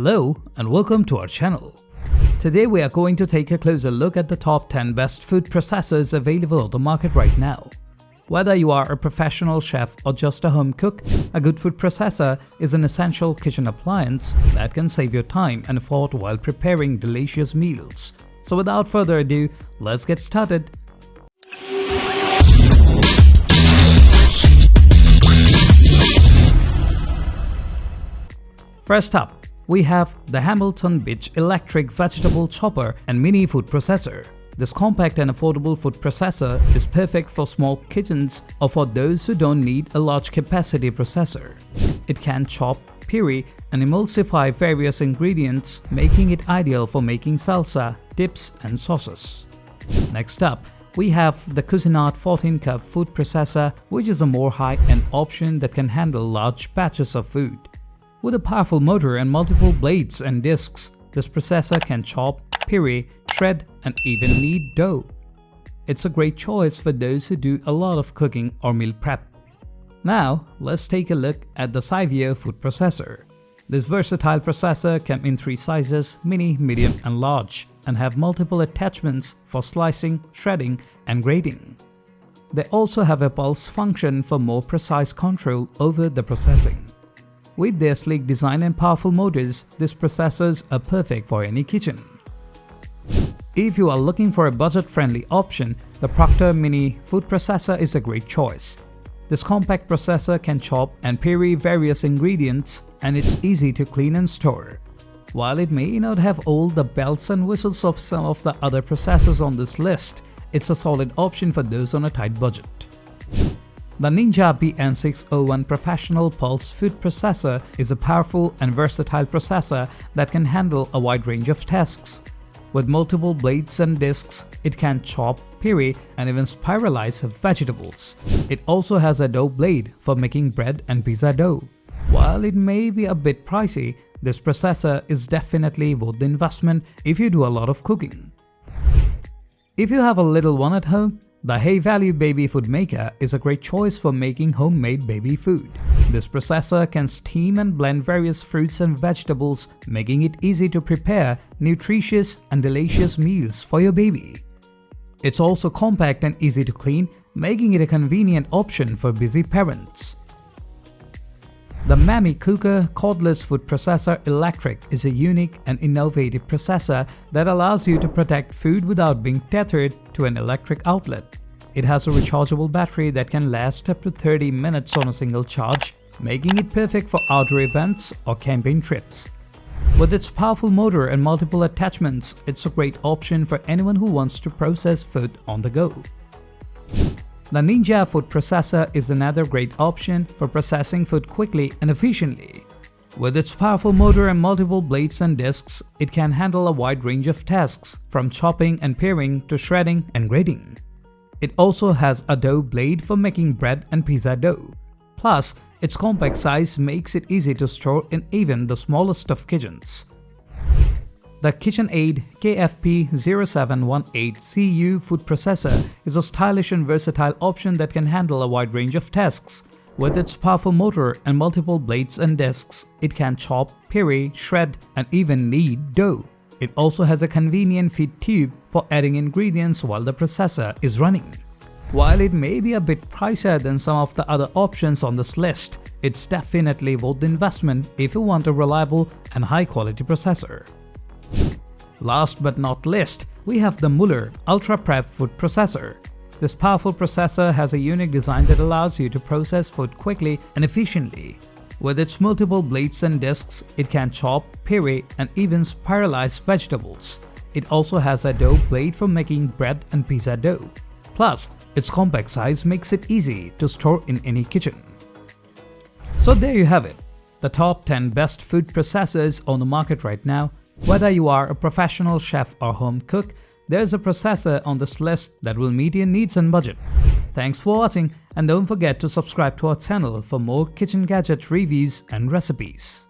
Hello and welcome to our channel. Today we are going to take a closer look at the top 10 best food processors available on the market right now. Whether you are a professional chef or just a home cook, a good food processor is an essential kitchen appliance that can save your time and effort while preparing delicious meals. So without further ado, let's get started. First up, we have the 𝗡𝗢𝗧𝗘 electric vegetable chopper and mini food processor. This compact and affordable food processor is perfect for small kitchens or for those who don't need a large capacity processor. It can chop, puree, and emulsify various ingredients, making it ideal for making salsa, dips, and sauces. Next up, we have the Cuisinart 14-cup food processor, which is a more high-end option that can handle large batches of food. With a powerful motor and multiple blades and discs, this processor can chop, puree, shred, and even knead dough. It's a great choice for those who do a lot of cooking or meal prep. Now, let's take a look at the 𝗧𝗛𝗧𝗘 food processor. This versatile processor comes in three sizes: mini, medium, and large, and have multiple attachments for slicing, shredding, and grating. They also have a pulse function for more precise control over the processing. With their sleek design and powerful motors, these processors are perfect for any kitchen. If you are looking for a budget-friendly option, the Proctor Mini food processor is a great choice. This compact processor can chop and puree various ingredients, and it's easy to clean and store. While it may not have all the bells and whistles of some of the other processors on this list, it's a solid option for those on a tight budget. The Ninja BN601 Professional Pulse Food Processor is a powerful and versatile processor that can handle a wide range of tasks. With multiple blades and discs, it can chop, puree, and even spiralize vegetables. It also has a dough blade for making bread and pizza dough. While it may be a bit pricey, this processor is definitely worth the investment if you do a lot of cooking. If you have a little one at home, the 𝗗𝗊𝗀 Baby Food Maker is a great choice for making homemade baby food. This processor can steam and blend various fruits and vegetables, making it easy to prepare nutritious and delicious meals for your baby. It's also compact and easy to clean, making it a convenient option for busy parents. The Mami Cooker cordless food processor electric is a unique and innovative processor that allows you to protect food without being tethered to an electric outlet. It has a rechargeable battery that can last up to 30 minutes on a single charge, making it perfect for outdoor events or camping trips. With its powerful motor and multiple attachments, it's a great option for anyone who wants to process food on the go. The Ninja food processor is another great option for processing food quickly and efficiently. With its powerful motor and multiple blades and discs, it can handle a wide range of tasks, from chopping and paring to shredding and grating. It also has a dough blade for making bread and pizza dough. Plus, its compact size makes it easy to store in even the smallest of kitchens. The KitchenAid 𝗗𝗊𝗀𝗚𝗏 food processor is a stylish and versatile option that can handle a wide range of tasks. With its powerful motor and multiple blades and discs, it can chop, puree, shred, and even knead dough. It also has a convenient feed tube for adding ingredients while the processor is running. While it may be a bit pricier than some of the other options on this list, it's definitely worth the investment if you want a reliable and high-quality processor. Last but not least, we have the Mueller Ultra Prep food processor. This powerful processor has a unique design that allows you to process food quickly and efficiently. With its multiple blades and discs, it can chop, puree, and even spiralize vegetables. It also has a dough blade for making bread and pizza dough. Plus, its compact size makes it easy to store in any kitchen. So there you have it, the top 10 best food processors on the market right now. Whether you are a professional chef or home cook, there's a processor on this list that will meet your needs and budget. Thanks for watching, and don't forget to subscribe to our channel for more kitchen gadget reviews and recipes.